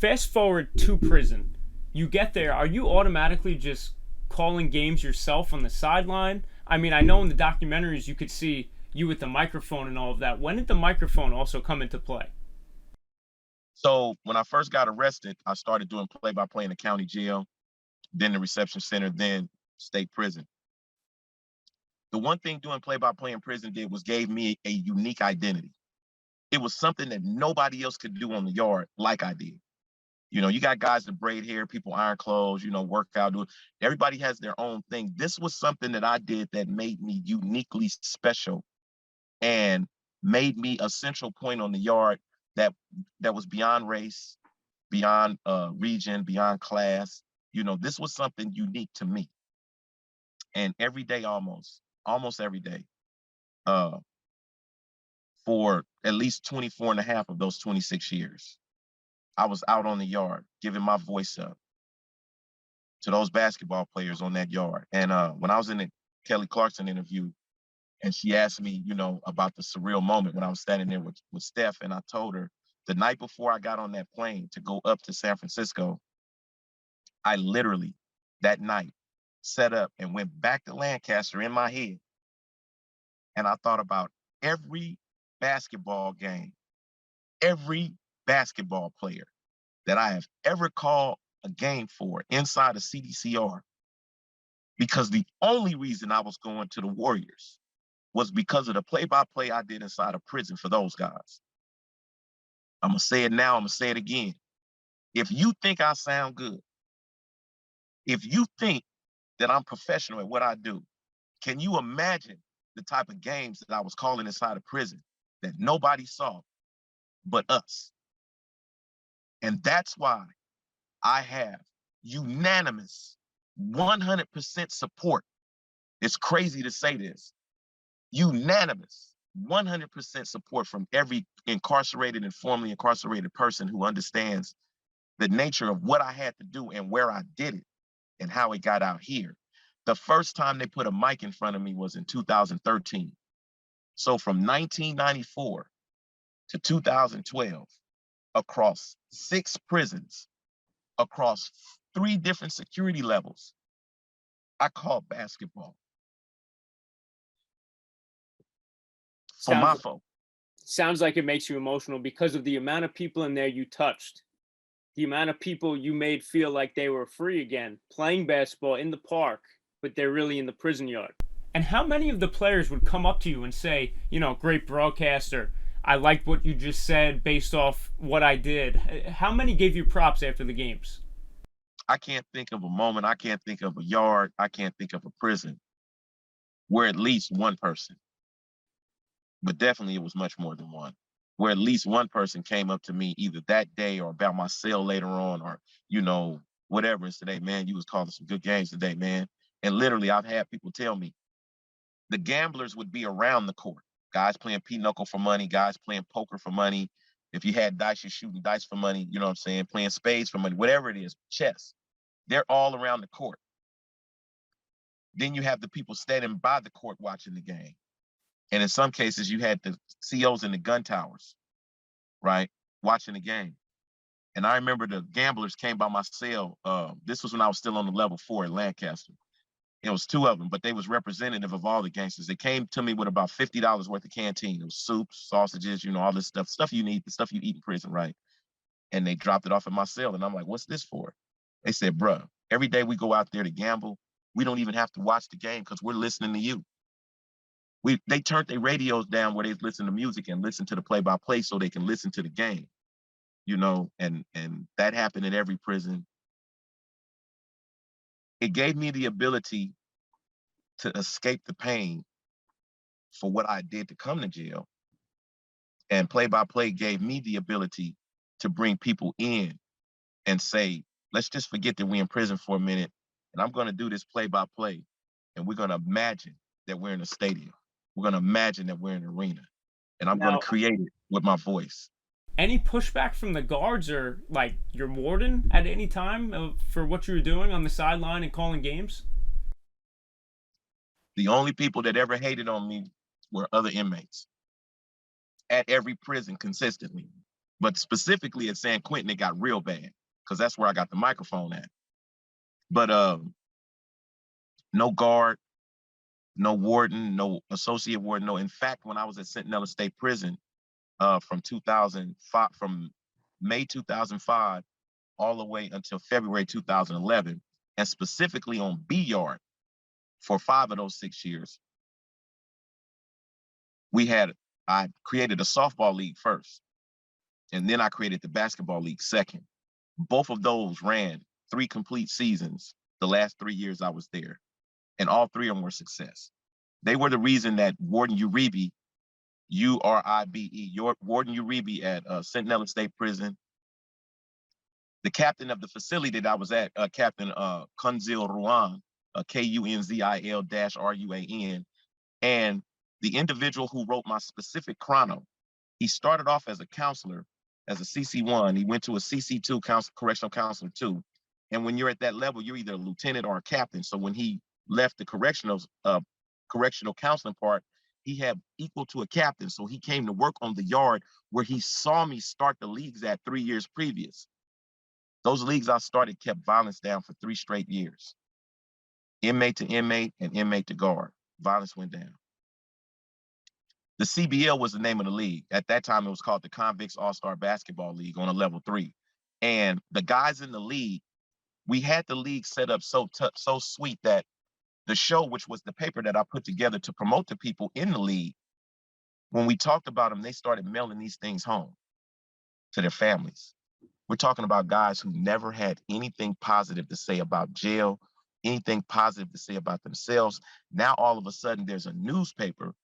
fast forward to prison. You get there. Are you automatically just calling games yourself on the sideline? I mean, I know in the documentaries you could see you with the microphone and all of that. When did the microphone also come into play? So when I first got arrested, I started doing play-by-play in the county jail, then the reception center, then state prison. The one thing doing play-by-play in prison did was gave me a unique identity. It was something that nobody else could do on the yard like I did. You got guys that braid hair, people iron clothes, work out, do it. Everybody has their own thing. This was something that I did that made me uniquely special and made me a central point on the yard that that was beyond race, beyond region, beyond class. This was something unique to me. And every day, almost every day, uh, for at least 24 and a half of those 26 years, I was out on the yard giving my voice up to those basketball players on that yard. And when I was in the Kelly Clarkson interview, and she asked me, about the surreal moment when I was standing there with Steph, and I told her the night before I got on that plane to go up to San Francisco, I literally that night set up and went back to Lancaster in my head, and I thought about every basketball game, every basketball player that I have ever called a game for inside of CDCR, because the only reason I was going to the Warriors was because of the play-by-play I did inside of prison for those guys. I'm going to say it now, I'm going to say it again. If you think I sound good, if you think that I'm professional at what I do, can you imagine the type of games that I was calling inside of prison that nobody saw but us? And that's why I have unanimous 100% support. It's crazy to say this. Unanimous 100% support from every incarcerated and formerly incarcerated person who understands the nature of what I had to do and where I did it and how it got out here. The first time they put a mic in front of me was in 2013. So from 1994 to 2012, across 6 prisons, across 3 different security levels, I called basketball for Sounds my folks. sounds like it makes you emotional because of the amount of people in there you touched, the amount of people you made feel like they were free again, playing basketball in the park, but they're really in the prison yard. And how many of the players would come up to you and say, great broadcaster, I liked what you just said based off what I did? How many gave you props after the games? I can't think of a moment, I can't think of a yard, I can't think of a prison where at least one person, but definitely it was much more than one, where at least one person came up to me either that day or about my cell later on, or, whatever, and said, hey, man, you was calling some good games today, man. And literally, I've had people tell me the gamblers would be around the court, guys playing pinochle for money, guys playing poker for money. If you had dice, you're shooting dice for money, you know what I'm saying, playing spades for money, whatever it is, chess. They're all around the court. Then you have the people standing by the court watching the game. And in some cases, you had the COs in the gun towers, right, watching the game. And I remember the gamblers came by my cell. This was when I was still on the level 4 at Lancaster. It was 2 of them, but they was representative of all the gangsters. They came to me with about $50 worth of canteen. It was soups, sausages, all this stuff you need, the stuff you eat in prison, right? And they dropped it off at my cell. And I'm like, what's this for? They said, bruh, every day we go out there to gamble, we don't even have to watch the game because we're listening to you. They turned their radios down where they listen to music and listen to the play-by-play so they can listen to the game, and that happened in every prison. It gave me the ability to escape the pain for what I did to come to jail. And play-by-play gave me the ability to bring people in and say, let's just forget that we're in prison for a minute, and I'm going to do this play-by-play, and we're going to imagine that we're in a stadium. We're going to imagine that we're in an arena, and I'm going to Now, create it with my voice. any pushback from the guards or like your warden at any time for what you were doing on the sideline and calling games? The only people that ever hated on me were other inmates at every prison consistently. But specifically at San Quentin, it got real bad because that's where I got the microphone at. But no guard, no warden, no associate warden, no. In fact, when I was at Centinela State Prison from 2005, from May 2005 all the way until February 2011, and specifically on B Yard for 5 of those 6 years, I created a softball league first, and then I created the basketball league second. Both of those ran 3 complete seasons the last 3 years I was there, and all 3 of them were success. They were the reason that Warden Uribe, U-R-I-B-E, Warden Uribe at Centinela State Prison, the captain of the facility that I was at, Captain Kunzil Ruan, Kunzil-Ruan, and the individual who wrote my specific chrono. He started off as a counselor, as a CC1. He went to a CC2, correctional counselor 2. And when you're at that level, you're either a lieutenant or a captain. So when he left the correctional counseling part, he had equal to a captain. So he came to work on the yard where he saw me start the leagues at 3 years previous. Those leagues I started kept violence down for 3 straight years. Inmate to inmate and inmate to guard. Violence went down. The CBL was the name of the league. At that time, it was called the Convicts All-Star Basketball League on a level 3. And the guys in the league, we had the league set up so sweet that the show, which was the paper that I put together to promote the people in the league, when we talked about them, they started mailing these things home to their families. We're talking about guys who never had anything positive to say about jail, anything positive to say about themselves. Now, all of a sudden, there's a newspaper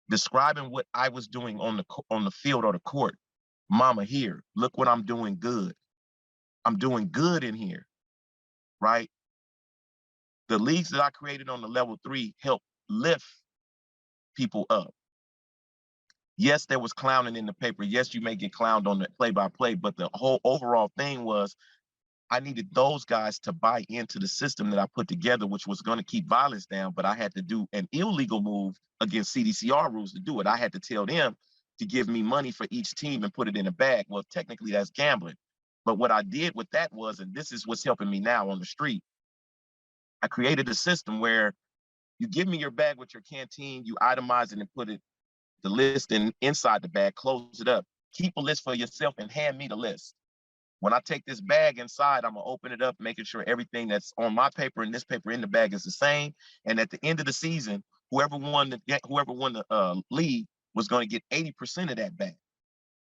describing what I was doing on the field or the court. Mama, here, look what I'm doing good. I'm doing good in here, right? The leagues that I created on the level 3 helped lift people up. Yes, there was clowning in the paper. Yes, you may get clowned on the play-by-play, but the whole overall thing was I needed those guys to buy into the system that I put together, which was going to keep violence down, but I had to do an illegal move against CDCR rules to do it. I had to tell them to give me money for each team and put it in a bag. Well, technically that's gambling. But what I did with that was, and this is what's helping me now on the street, I created a system where you give me your bag with your canteen, you itemize it and put it, the list inside the bag, close it up, keep a list for yourself and hand me the list. When I take this bag inside, I'm gonna open it up, making sure everything that's on my paper and this paper in the bag is the same. And at the end of the season, whoever won the league was gonna get 80% of that bag.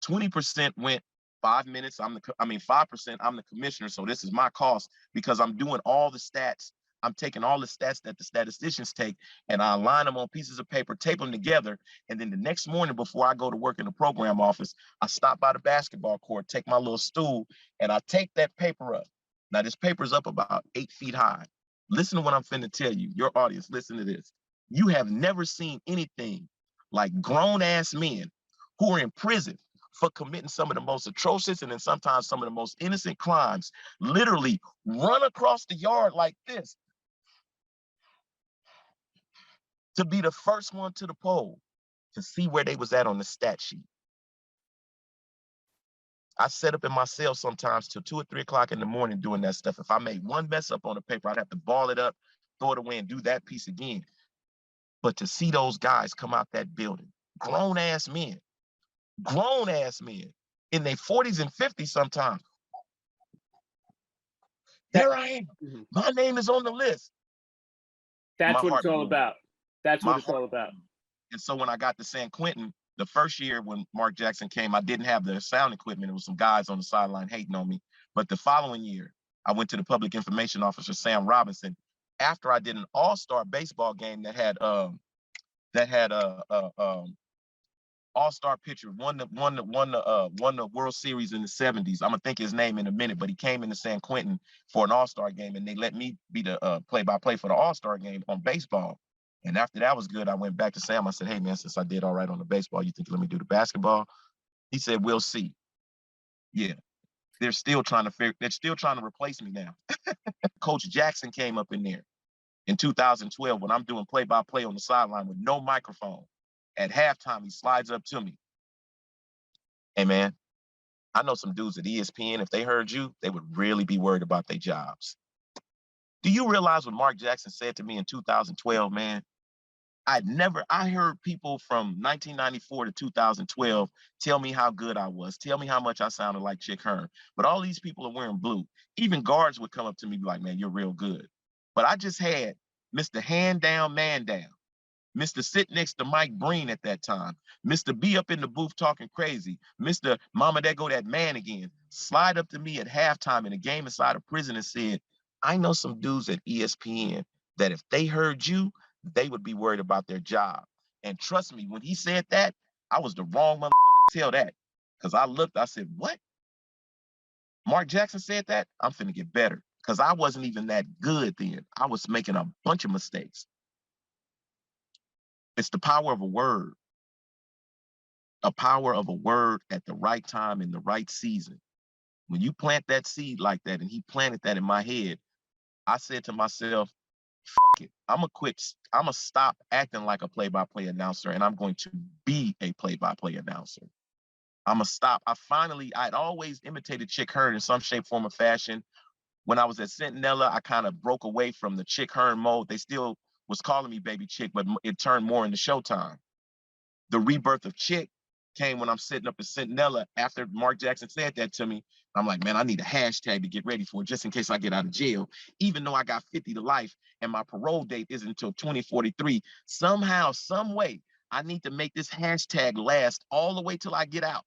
20% went 5 minutes. 5%, I'm the commissioner. So this is my cost because I'm doing all the stats. I'm taking all the stats that the statisticians take and I align them on pieces of paper, tape them together. And then the next morning before I go to work in the program office, I stop by the basketball court, take my little stool, and I take that paper up. Now this paper is up about 8 feet high. Listen to what I'm finna tell you. Your audience, listen to this. You have never seen anything like grown ass men who are in prison for committing some of the most atrocious and then sometimes some of the most innocent crimes, literally run across the yard like this to be the first one to the poll to see where they was at on the stat sheet. I set up in my cell sometimes till 2 or 3 o'clock in the morning doing that stuff. If I made one mess up on the paper, I'd have to ball it up, throw it away and do that piece again. But to see those guys come out that building, grown ass men in their 40s and 50s sometimes. There I am. Mm-hmm. My name is on the list. That's what it's all about. That's what it's all about. And so when I got to San Quentin, the first year when Mark Jackson came, I didn't have the sound equipment. There was some guys on the sideline hating on me. But the following year, I went to the public information officer, Sam Robinson, after I did an all-star baseball game that had all-star pitcher, won the World Series in the 70s. I'm gonna think his name in a minute, but he came into San Quentin for an all-star game, and they let me be the play-by-play for the all-star game on baseball. And after that was good, I went back to Sam. I said, "Hey man, since I did all right on the baseball, you think you let me do the basketball?" He said, "We'll see." Yeah, they're still trying to replace me now. Coach Jackson came up in there in 2012 when I'm doing play-by-play on the sideline with no microphone. At halftime, he slides up to me. "Hey man, I know some dudes at ESPN, if they heard you, they would really be worried about their jobs. Do you realize what Mark Jackson said to me in 2012, man? I heard people from 1994 to 2012 tell me how good I was, tell me how much I sounded like Chick Hearn. But all these people are wearing blue. Even guards would come up to me and be like, man, you're real good. But I just had Mr. Hand Down, Man Down, Mr. Sit next to Mike Breen at that time, Mr. B up in the booth talking crazy, Mr. Mama, there go that man again, slide up to me at halftime in a game inside of prison and said, I know some dudes at ESPN that if they heard you, they would be worried about their job. And trust me, when he said that, I was the wrong motherfucker to tell that. Because I looked, I said, what? Mark Jackson said that? I'm finna get better. Because I wasn't even that good then. I was making a bunch of mistakes. It's the power of a power of a word at the right time in the right season. When you plant that seed like that, and he planted that in my head, I said to myself, fuck it. I'm gonna stop acting like a play-by-play announcer, and I'm going to be a play-by-play announcer. I'm gonna stop. I'd always imitated Chick Hearn in some shape, form, or fashion. When I was at Centinela, I kind of broke away from the Chick Hearn mode. They still was calling me Baby Chick, but it turned more into Showtime. The rebirth of Chick came when I'm sitting up at Centinela after Mark Jackson said that to me. I'm like, man, I need a hashtag to get ready for just in case I get out of jail. Even though I got 50 to life and my parole date isn't until 2043, somehow, some way, I need to make this hashtag last all the way till I get out.